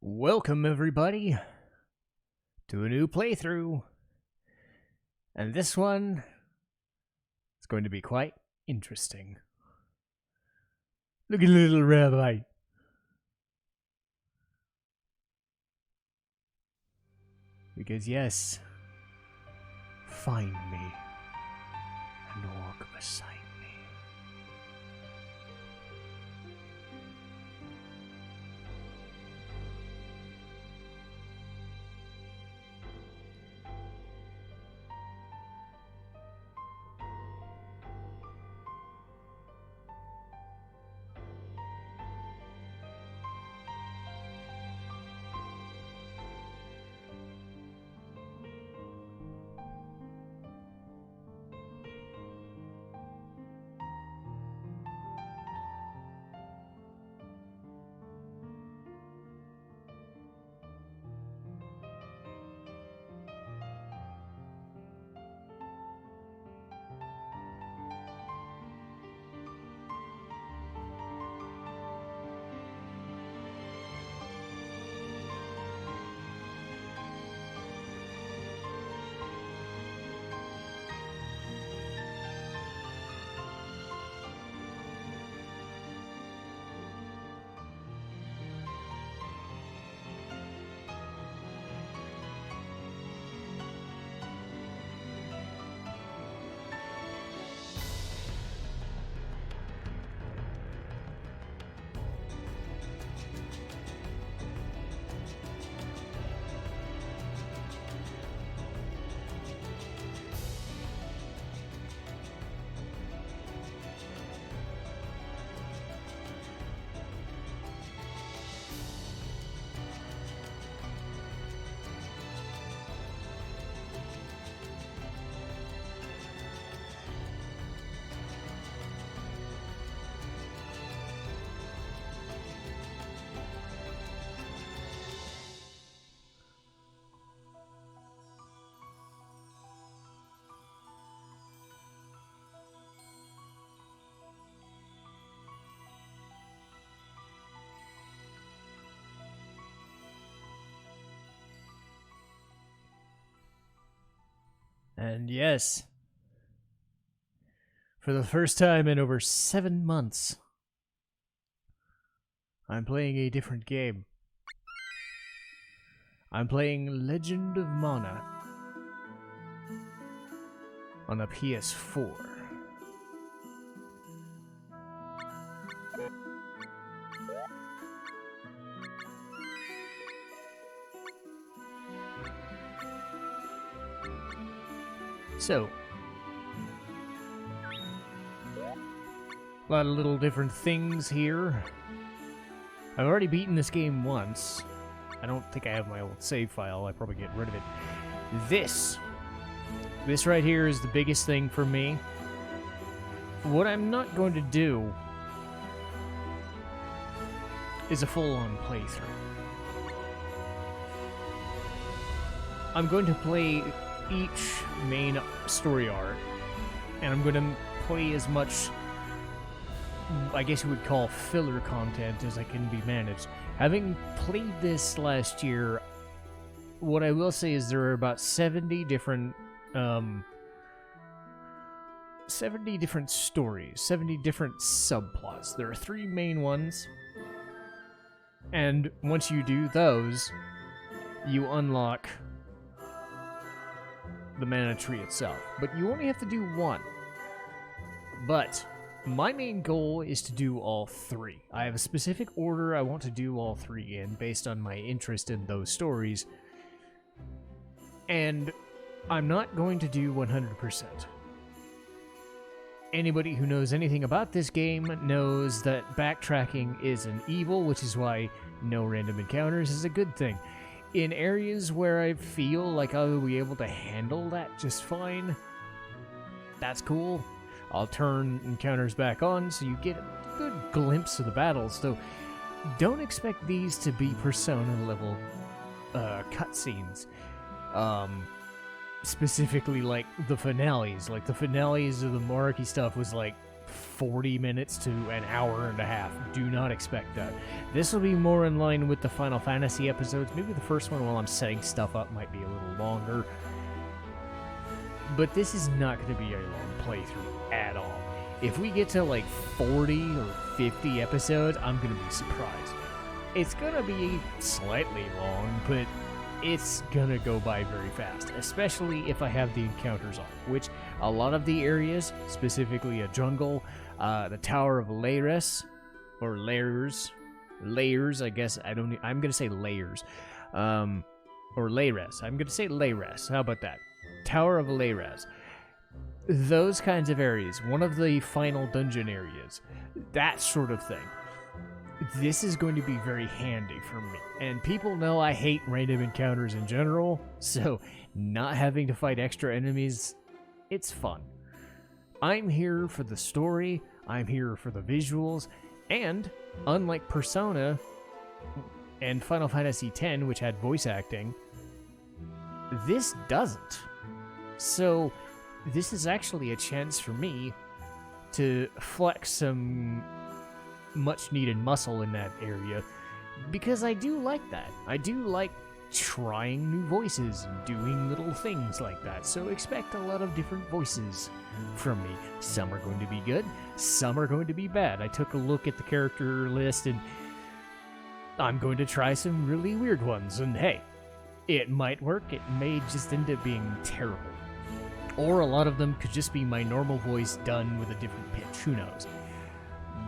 Welcome everybody to a new playthrough, and this one is going to be quite interesting. Look at little Rabbi. Because yes, find me and walk beside me. And yes, for the first time in over 7 months, I'm playing a different game. I'm playing Legend of Mana on a PS4. So, a lot of little different things here. I've already beaten this game once. I don't think I have my old save file. I probably get rid of it. This right here is the biggest thing for me. What I'm not going to do is a full-on playthrough. I'm going to play each main story arc, and I'm going to play as much, I guess you would call filler content, as I can be managed. Having played this last year, what I will say is there are about 70 different stories, 70 different subplots. There are 3 main ones, and once you do those, you unlock the mana tree itself. But you only have to do 1. But my main goal is to do all 3. I have a specific order I want to do all 3 in based on my interest in those stories. And I'm not going to do 100%. Anybody who knows anything about this game knows that backtracking is an evil, which is why no random encounters is a good thing. In areas where I feel like I'll be able to handle that just fine, that's cool. I'll turn encounters back on so you get a good glimpse of the battles, though don't expect these to be Persona level cutscenes. Specifically like the finales. Like the finales of the Mariki stuff was like 40 minutes to an hour and a half. Do not expect that. This will be more in line with the Final Fantasy episodes. Maybe the first one, while I'm setting stuff up, might be a little longer. But this is not going to be a long playthrough at all. If we get to like 40 or 50 episodes, I'm going to be surprised. It's going to be slightly long, but it's going to go by very fast, especially if I have the encounters on, which a lot of the areas, specifically a jungle, the Tower of Layres, or Layers, I guess, I'm going to say Layers, or Layres. I'm going to say Layres. How about that? Tower of Layres. Those kinds of areas, one of the final dungeon areas, that sort of thing. This is going to be very handy for me. And people know I hate random encounters in general, so not having to fight extra enemies, it's fun. I'm here for the story, I'm here for the visuals, and unlike Persona and Final Fantasy X, which had voice acting, this doesn't. So this is actually a chance for me to flex some much needed muscle in that area, because I do like that. I do like trying new voices and doing little things like that, so expect a lot of different voices from me. Some are going to be good, some are going to be bad. I took a look at the character list and I'm going to try some really weird ones, and hey, it might work, it may just end up being terrible. Or a lot of them could just be my normal voice done with a different pitch, who knows.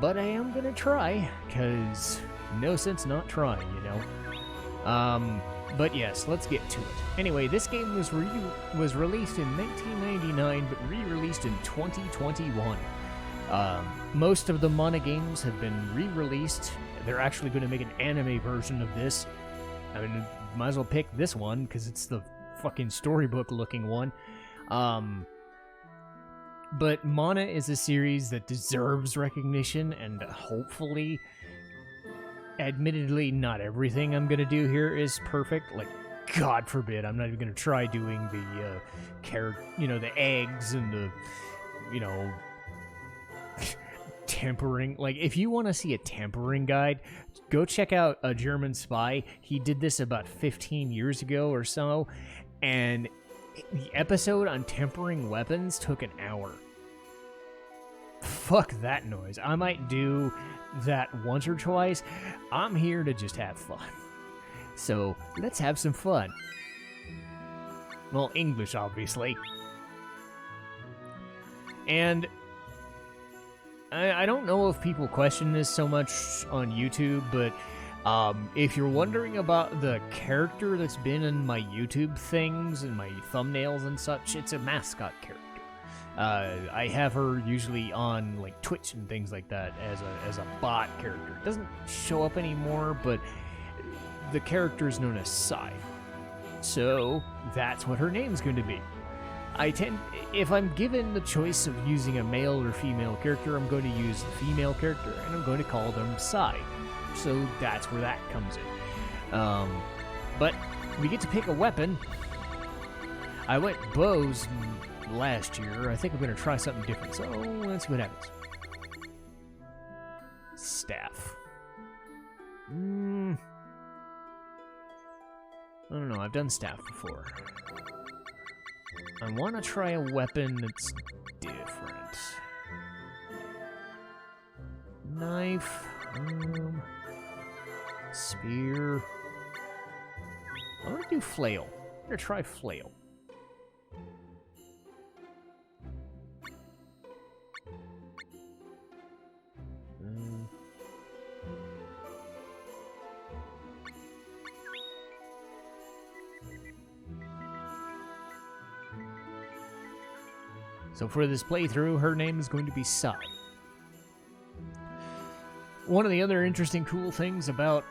But I am gonna try, because no sense not trying, you know? But yes, let's get to it. Anyway, this game was released in 1999, but re-released in 2021. Most of the Mana games have been re-released. They're actually going to make an anime version of this. I mean, might as well pick this one, because it's the fucking storybook-looking one. But Mana is a series that deserves recognition, and hopefully, admittedly, not everything I'm going to do here is perfect. Like, God forbid, I'm not even going to try doing the, the eggs and the, tempering. Like, if you want to see a tempering guide, go check out A German Spy. He did this about 15 years ago or so, and the episode on tempering weapons took an hour. Fuck that noise. I might do that once or twice. I'm here to just have fun. So, let's have some fun. Well, English, obviously. And I don't know if people question this so much on YouTube, but if you're wondering about the character that's been in my YouTube things and my thumbnails and such, it's a mascot character. I have her usually on like Twitch and things like that as a bot character. It doesn't show up anymore, but the character is known as Sai. So that's what her name's going to be. If I'm given the choice of using a male or female character, I'm going to use the female character, and I'm going to call them Sai. So that's where that comes in. But we get to pick a weapon. I went bows last year. I think I'm going to try something different, so let's see what happens. Staff. I don't know, I've done staff before. I want to try a weapon that's different. Knife. Spear. I'm going to do flail. I'm going to try flail. So for this playthrough, her name is going to be Sai. One of the other interesting cool things about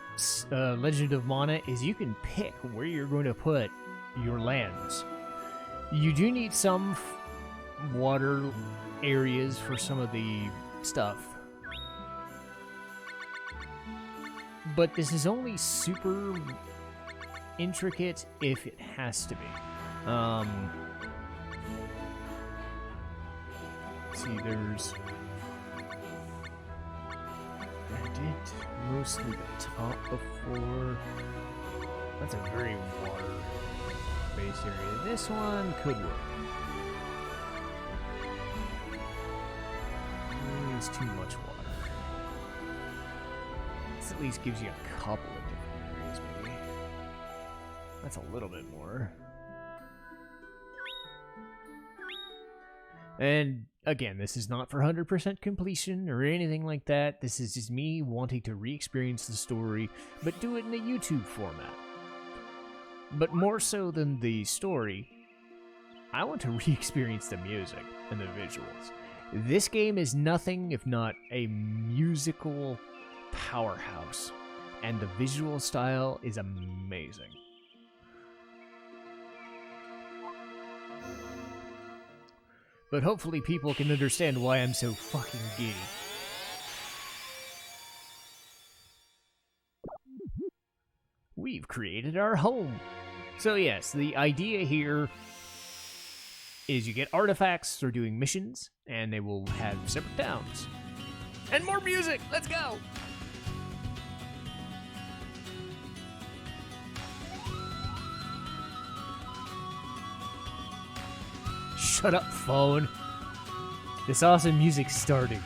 Legend of Mana is you can pick where you're going to put your lands. You do need some water areas for some of the stuff. But this is only super intricate if it has to be. See, there's I did mostly the top before. That's a very water-based area. This one could work. It's too much water. This at least gives you a couple of different areas, maybe. That's a little bit more. And again, this is not for 100% completion or anything like that. This is just me wanting to re-experience the story, but do it in a YouTube format. But more so than the story, I want to re-experience the music and the visuals. This game is nothing if not a musical powerhouse, and the visual style is amazing. But hopefully people can understand why I'm so fucking giddy. We've created our home. So yes, the idea here is you get artifacts for doing missions, and they will have separate towns. And more music! Let's go! Shut up, phone. This awesome music's starting.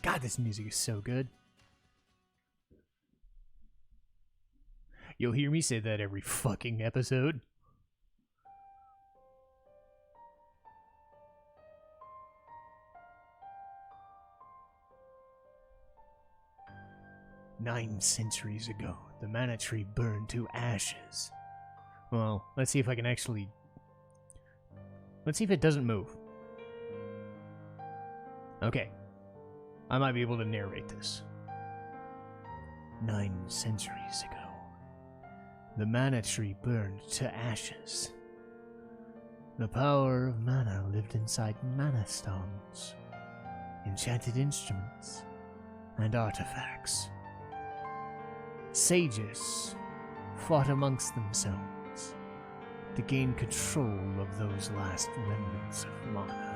God, this music is so good. You'll hear me say that every fucking episode. "9 centuries ago, the mana tree burned to ashes." Well, let's see if I can actually... Let's see if it doesn't move. Okay. I might be able to narrate this. 9 centuries ago, the mana tree burned to ashes. The power of mana lived inside mana stones, enchanted instruments, and artifacts. Sages fought amongst themselves to gain control of those last remnants of mana.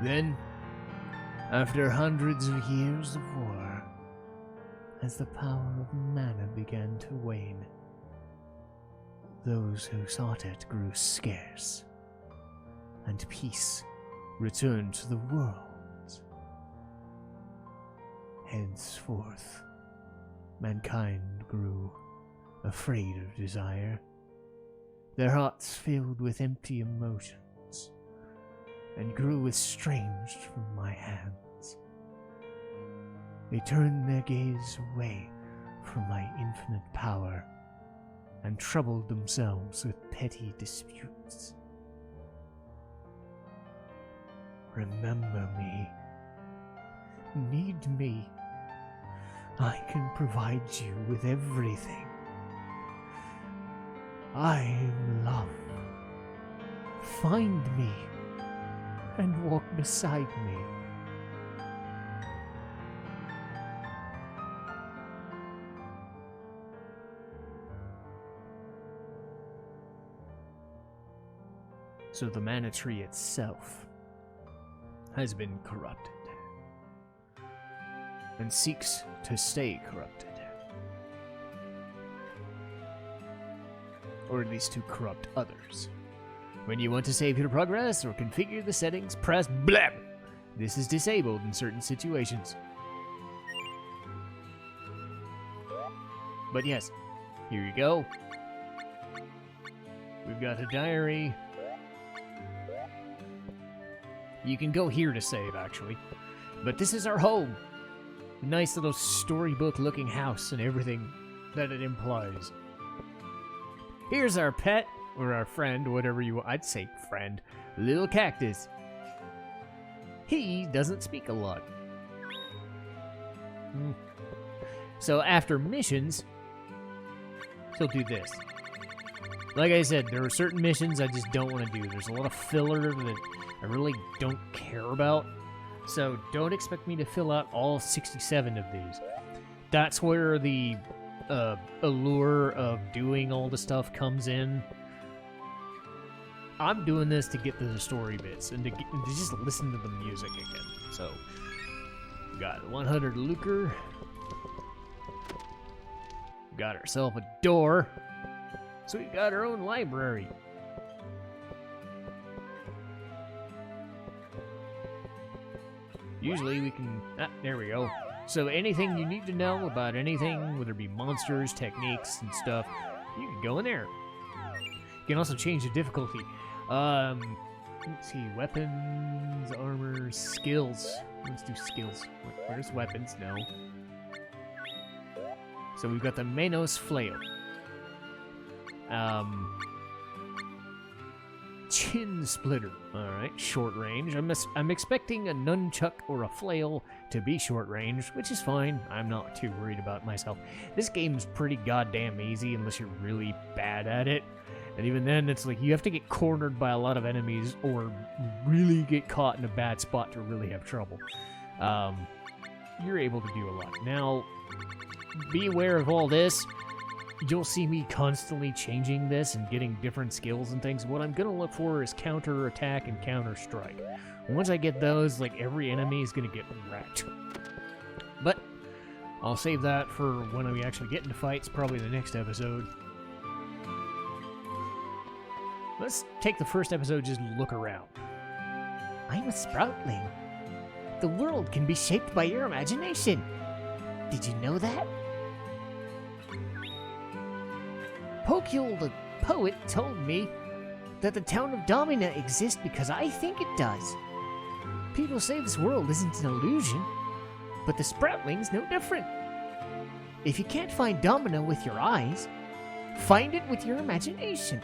Then, after hundreds of years of war, as the power of mana began to wane. Those who sought it grew scarce, and peace returned to the world. Henceforth, mankind grew afraid of desire, their hearts filled with empty emotions, and grew estranged from my hands. They turned their gaze away from my infinite power and troubled themselves with petty disputes. Remember me. Need me. I can provide you with everything. I am love. Find me and walk beside me. So the mana tree itself has been corrupted and seeks to stay corrupted. Or at least to corrupt others. When you want to save your progress or configure the settings, press BLEM. This is disabled in certain situations. But yes, here you go. We've got a diary. You can go here to save, actually. But this is our home. Nice little storybook-looking house and everything that it implies. Here's our pet, or our friend, whatever you want. I'd say friend. Little cactus. He doesn't speak a lot. So after missions, he'll do this. Like I said, there are certain missions I just don't want to do. There's a lot of filler that I really don't care about. So don't expect me to fill out all 67 of these. That's where the allure of doing all the stuff comes in. I'm doing this to get to the story bits and to just listen to the music again. So, we got 100 lucre. Got ourselves a door. So we got our own library. Usually we can... there we go. So anything you need to know about anything, whether it be monsters, techniques, and stuff, you can go in there. You can also change the difficulty. Let's see, weapons, armor, skills. Let's do skills. Where's weapons? No. So we've got the Manos Flail. Chin Splitter. Alright, short range. I'm expecting a nunchuck or a flail to be short range, which is fine. I'm not too worried about myself. This game's pretty goddamn easy unless you're really bad at it. And even then, it's like you have to get cornered by a lot of enemies or really get caught in a bad spot to really have trouble. You're able to do a lot. Now, be aware of all this. You'll see me constantly changing this and getting different skills and things. What I'm going to look for is counter attack and counter strike. Once I get those, like, every enemy is going to get wrecked. But I'll save that for when we actually get into fights, probably the next episode. Let's take the first episode, just look around. I'm a Sproutling. The world can be shaped by your imagination. Did you know that? Pokyul the poet told me that the town of Domina exists because I think it does. People say this world isn't an illusion, but the Sproutling's no different. If you can't find Domina with your eyes, find it with your imagination.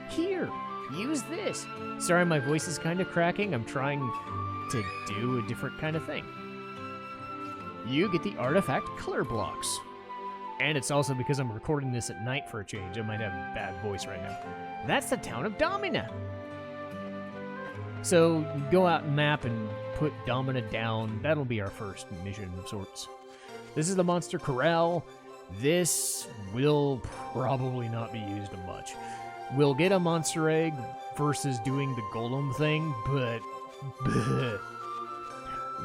Here, use this. Sorry, my voice is kind of cracking. I'm trying to do a different kind of thing. You get the artifact color blocks. And it's also because I'm recording this at night for a change. I might have a bad voice right now. That's the town of Domina. So go out and map and put Domina down. That'll be our first mission of sorts. This is the Monster Corral. This will probably not be used much. We'll get a monster egg versus doing the golem thing, but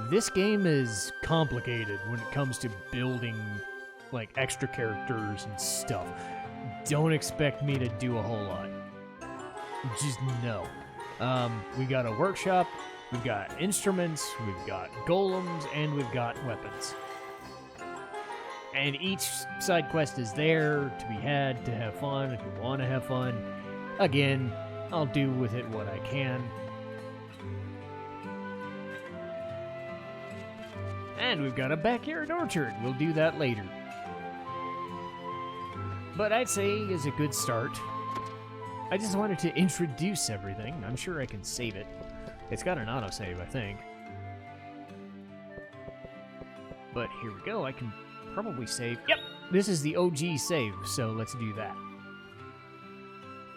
this game is complicated when it comes to building like extra characters and stuff. Don't expect me to do a whole lot. Just no. We got a workshop, we've got instruments, we've got golems, and we've got weapons. And each side quest is there to be had, to have fun, if you want to have fun. Again, I'll do with it what I can. And we've got a backyard orchard. We'll do that later. But I'd say is a good start. I just wanted to introduce everything. I'm sure I can save it. It's got an autosave, I think. But here we go. I can probably save. Yep, this is the OG save, so let's do that.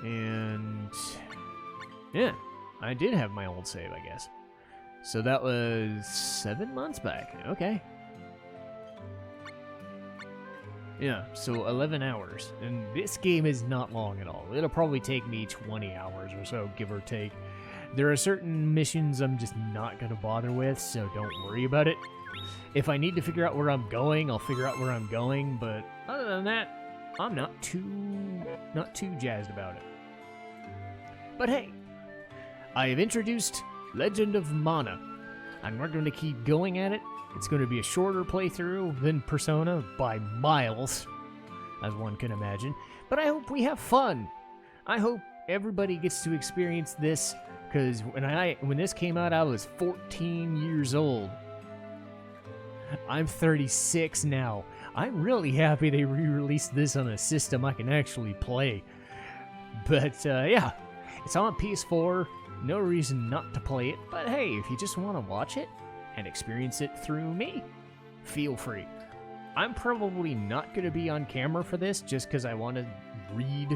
And yeah, I did have my old save, I guess. So that was 7 months back. Okay. Yeah, so 11 hours. And this game is not long at all. It'll probably take me 20 hours or so, give or take. There are certain missions I'm just not going to bother with, so don't worry about it. If I need to figure out where I'm going, I'll figure out where I'm going, but other than that, I'm not too jazzed about it. But hey, I have introduced Legend of Mana, and we're going to keep going at it. It's going to be a shorter playthrough than Persona by miles, as one can imagine, but I hope we have fun. I hope everybody gets to experience this, because when this came out, I was 14 years old. I'm 36 now. I'm really happy they re-released this on a system I can actually play. But yeah, it's on PS4. No reason not to play it. But hey, if you just want to watch it and experience it through me, feel free. I'm probably not going to be on camera for this just because I want to read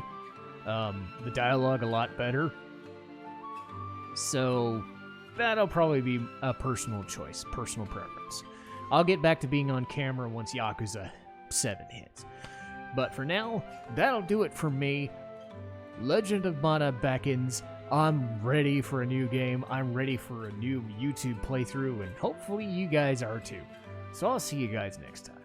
the dialogue a lot better. So that'll probably be a personal choice, personal preference. I'll get back to being on camera once Yakuza 7 hits. But for now, that'll do it for me. Legend of Mana beckons. I'm ready for a new game. I'm ready for a new YouTube playthrough, and hopefully you guys are too. So I'll see you guys next time.